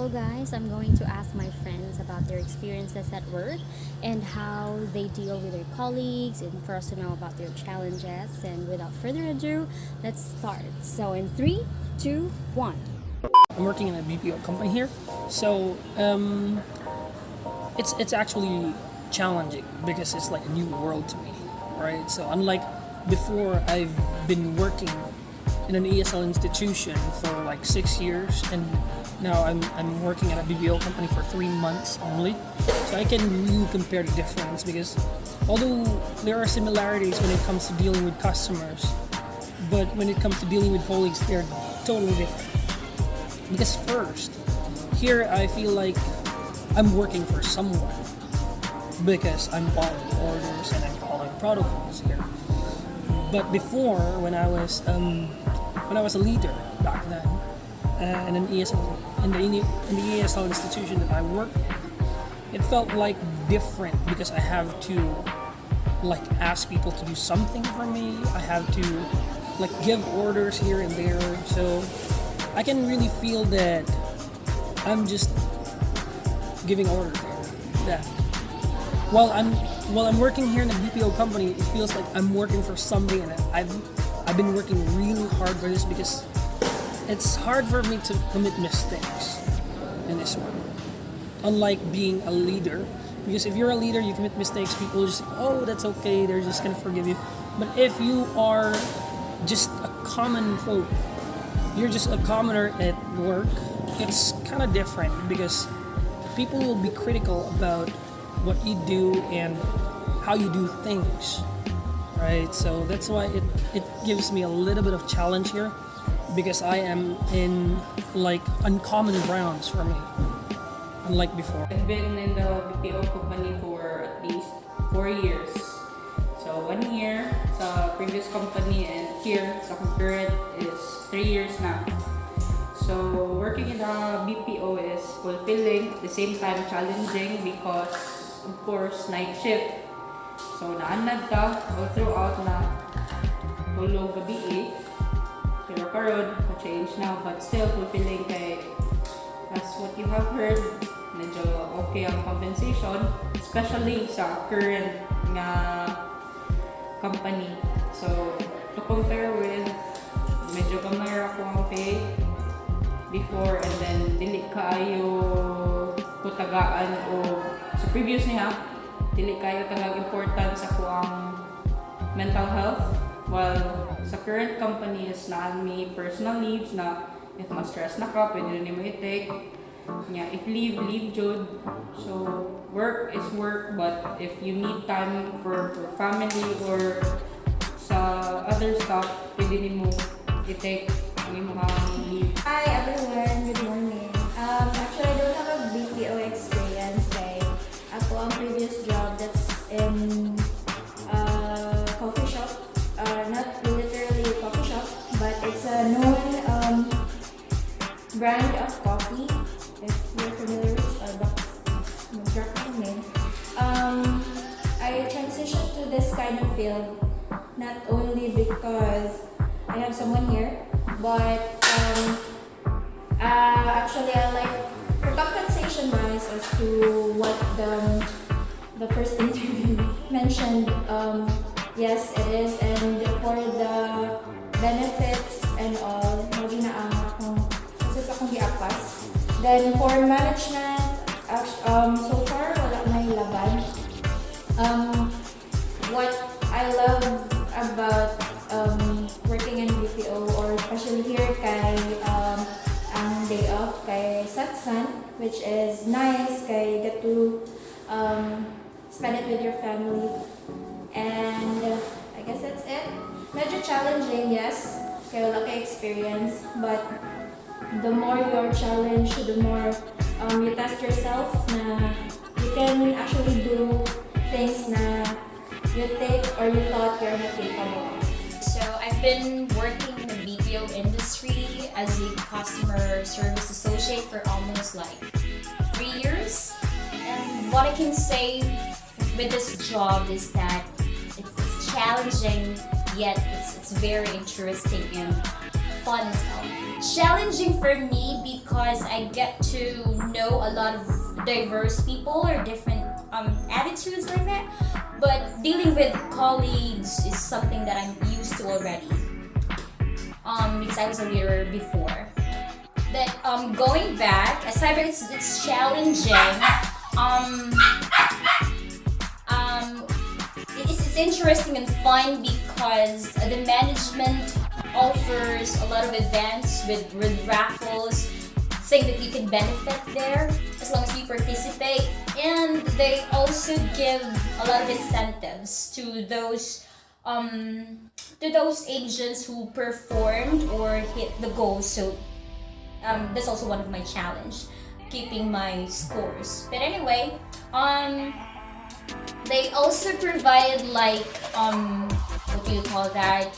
So guys, I'm going to ask my friends about their experiences at work and how they deal with their colleagues and for us to know about their challenges. And without further ado, let's start. So in 3, 2, 1. I'm working in a BPO company here, so it's actually challenging because it's like a new world to me, right? So unlike before, I've been working in an ESL institution for like 6 years, and now I'm working at a BPO company for 3 months only. So I can really compare the difference because although there are similarities when it comes to dealing with customers, but when it comes to dealing with colleagues, they're totally different. Because first, here I feel like I'm working for someone because I'm following orders and I'm following protocols here. But before, when I was a leader back then, in an ESL in the ESL institution that I worked in, it felt like different because I have to like ask people to do something for me. I have to like give orders here and there. So I can really feel that I'm just giving orders there. That while I'm working here in a BPO company, it feels like I'm working for somebody, and I've been working really hard for this because it's hard for me to commit mistakes in this one. Unlike being a leader, because if you're a leader, you commit mistakes, people just say, oh, that's okay, they're just gonna forgive you. But if you are just a common folk, you're just a commoner at work, it's kind of different because people will be critical about what you do and how you do things, right? So that's why it gives me a little bit of challenge here because I am in like uncommon grounds for me, unlike before. I've been in the BPO company for at least 4 years. So 1 year sa previous company and here sa current is 3 years now. So working in the BPO is fulfilling, at the same time challenging because of course night shift. So naanad ka all throughout na hulog gabi pero karon change now but still fulfilling kay as what you have heard medyo okay ang compensation especially sa current nga company. So to compare with medyo gamay ako ang pay before and then dili kaayo ko tagaan o sa previous niya dili kayo tagang important sa kuang mental health, while sa current company is na may personal leaves na if ma-stress na ka pwede rin mo i-take nya if leave jud. So work is work, but if you need time for family or sa other stuff pwede nimo i-take ang mga leave. Hi everyone, good morning. Actually I don't have a BPO experience kay ako ang previous job that's in coffee shop. Not literally a coffee shop, but it's a known brand of coffee. If you're familiar with Starbucks, I transitioned to this kind of field not only because I have someone here, but actually I like for compensation wise as to what the first interview mentioned. Yes, it is, and for the benefits and all, hindi na ang akong giapas. Then for management, so far wala may laban. What I love about working in BPO or especially here kay ang day off kay Satsan, which is nice kay get to spend it with your family. And I guess that's it. Medyo challenging, yes, kaya wala kay experience, but the more you're challenged, the more you test yourself na you can actually do things na you think or you thought you're not capable of. So I've been working in the BPO industry as a customer service associate for almost like 3 years. And what I can say with this job is that it's challenging, yet it's very interesting and fun as well. Challenging for me because I get to know a lot of diverse people or different attitudes like that. But dealing with colleagues is something that I'm used to already. Because I was a leader before. But going back, aside from it's challenging. It's interesting and fun because the management offers a lot of events with raffles, saying that you can benefit there as long as you participate, and they also give a lot of incentives to those agents who performed or hit the goals. So that's also one of my challenge, keeping my scores. But anyway, they also provide like what do you call that?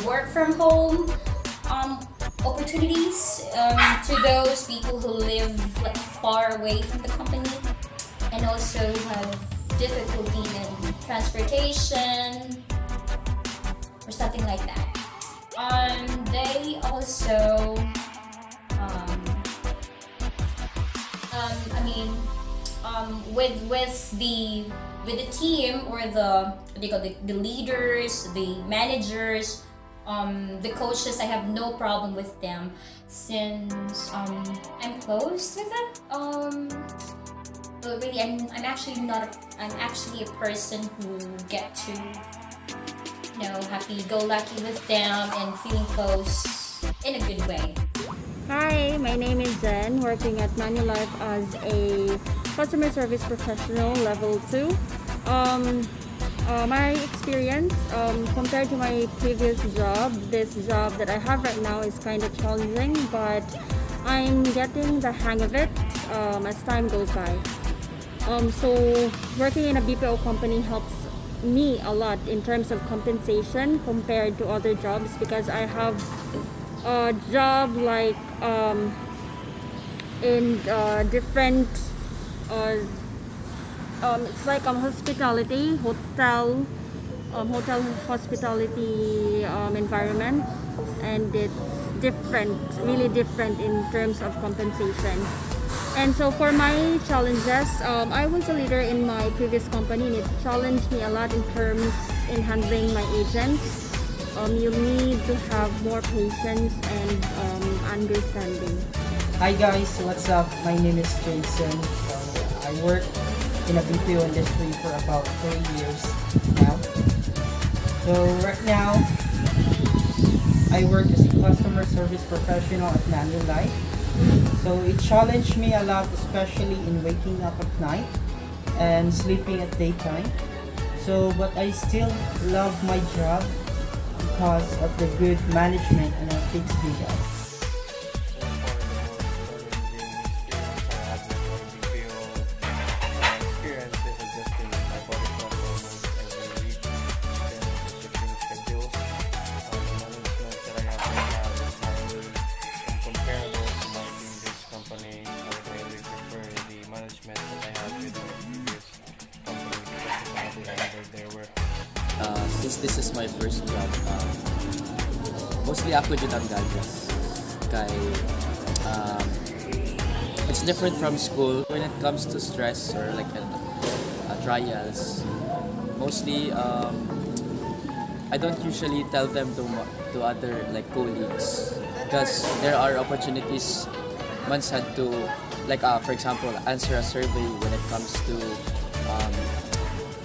Work from home opportunities to those people who live like far away from the company and also have difficulty in transportation or something like that. They also with the team or the what do you call the leaders, the managers, the coaches, I have no problem with them since I'm close with them. But really, I'm actually a person who get to happy-go-lucky with them and feeling close in a good way. Hi, my name is Jen, working at Manulife as a customer service professional level 2. My experience compared to my previous job, this job that I have right now is kind of challenging, but I'm getting the hang of it as time goes by. So working in a BPO company helps me a lot in terms of compensation compared to other jobs because I have a job like in different it's like hospitality hotel hospitality environment, and it's really different in terms of compensation. And so for my challenges, I was a leader in my previous company and it challenged me a lot in terms in handling my agents. You need to have more patience and understanding. Hi guys, what's up? My name is Jason. I work in a BPO industry for about 3 years now. So right now, I work as a customer service professional at Manulife. So it challenged me a lot, especially in waking up at night and sleeping at daytime. So, but I still love my job because of the good management and a fixed job. Since this is my first job, mostly ako dyan ang gadgets. It's different from school when it comes to stress or like trials. Mostly, I don't usually tell them to other like colleagues because there are opportunities once had to like for example answer a survey when it comes to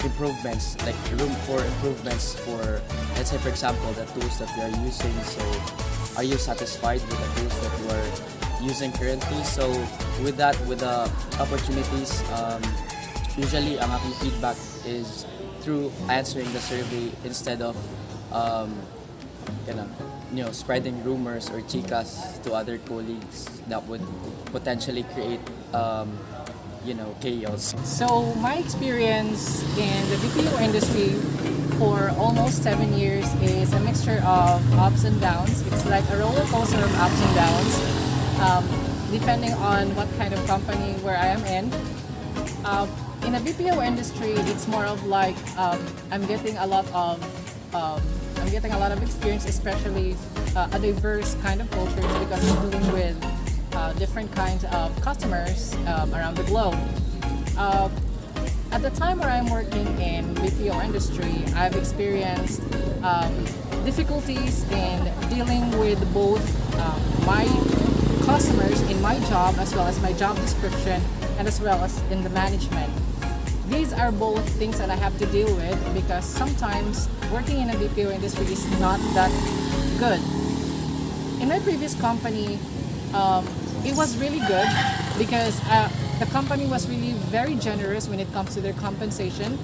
improvements, like room for improvements for, let's say for example, the tools that we are using. So are you satisfied with the tools that you are using currently? So with that, with the opportunities, usually ang aking feedback is through answering the survey instead of spreading rumors or chicas to other colleagues that would potentially create chaos. So my experience in the BPO industry for almost 7 years is a mixture of ups and downs. It's like a roller coaster of ups and downs, depending on what kind of company where I am in. In the BPO industry, it's more of like I'm getting a lot of experience, especially a diverse kind of cultures because I'm dealing with different kinds of customers around the globe. Uh, at the time where I'm working in BPO industry, I've experienced difficulties in dealing with both my customers in my job as well as my job description and as well as in the management. These are both things that I have to deal with because sometimes working in a BPO industry is not that good. In my previous company, it was really good because the company was really very generous when it comes to their compensation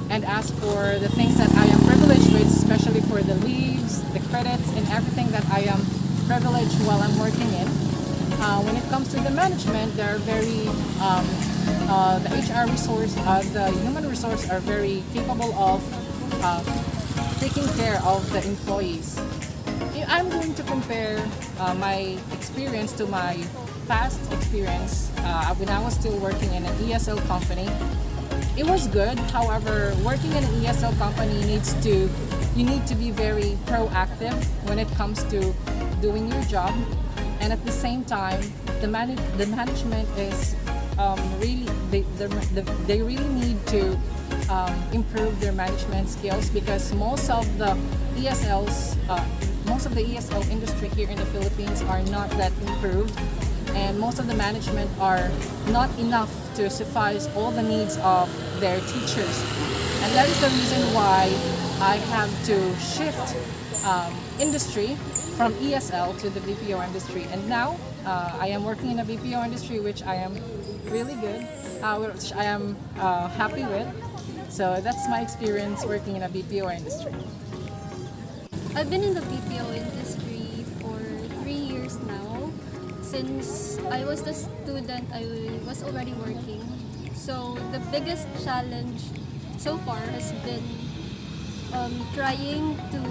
and as for the things that I am privileged with, especially for the leaves, the credits, and everything that I am privileged while I'm working in. When it comes to the management, they are very, the HR resource, the human resource are very capable of taking care of the employees. If I'm going to compare my experience to my past experience when I was still working in an ESL company. It was good. However, working in an ESL company you need to be very proactive when it comes to doing your job, and at the same time, the management is really they really need to improve their management skills because most of the ESL industry here in the Philippines are not that improved, and most of the management are not enough to suffice all the needs of their teachers. And that is the reason why I have to shift industry from ESL to the BPO industry. And now I am working in a BPO industry, which I am really good, which I am happy with. So that's my experience working in a BPO industry. I've been in the BPO industry for 3 years now. Since I was a student, I was already working. So the biggest challenge so far has been trying to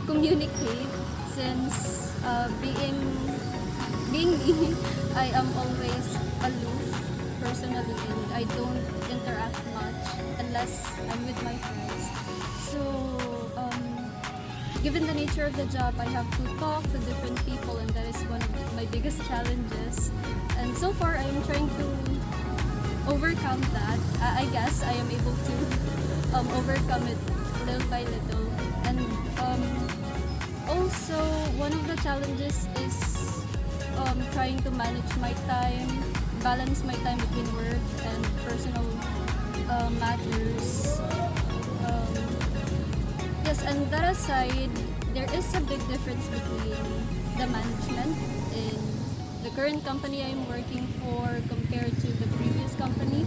communicate since being me, I am always aloof personally and I don't interact much unless I'm with my friends. So given the nature of the job, I have to talk to different people and that is one of my biggest challenges. And so far, I'm trying to overcome that. I guess I am able to overcome it little by little. And also, one of the challenges is trying to manage my time, balance my time between work and personal matters. Yes, and that aside, there is a big difference between the management in the current company I'm working for compared to the previous company.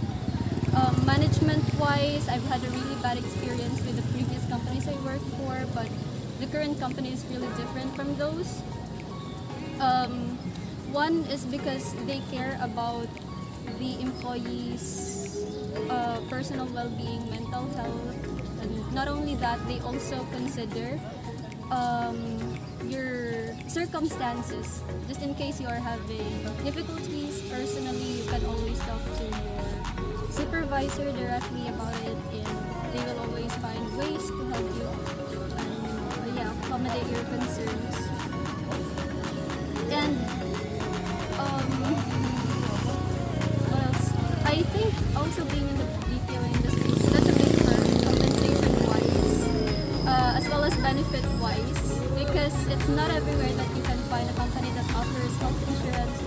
Management-wise, I've had a really bad experience with the previous companies I worked for, but the current company is really different from those. One is because they care about the employees' personal well-being, mental health, and not only that, they also consider your circumstances. Just in case you are having difficulties personally, you can always talk to your supervisor directly about it, and they will always find ways to help you and accommodate your concerns. And what else? I think also being in the BPO industry is such a big perk, compensation-wise, as well as benefit-wise, because it's not everywhere that you can find a company that offers health insurance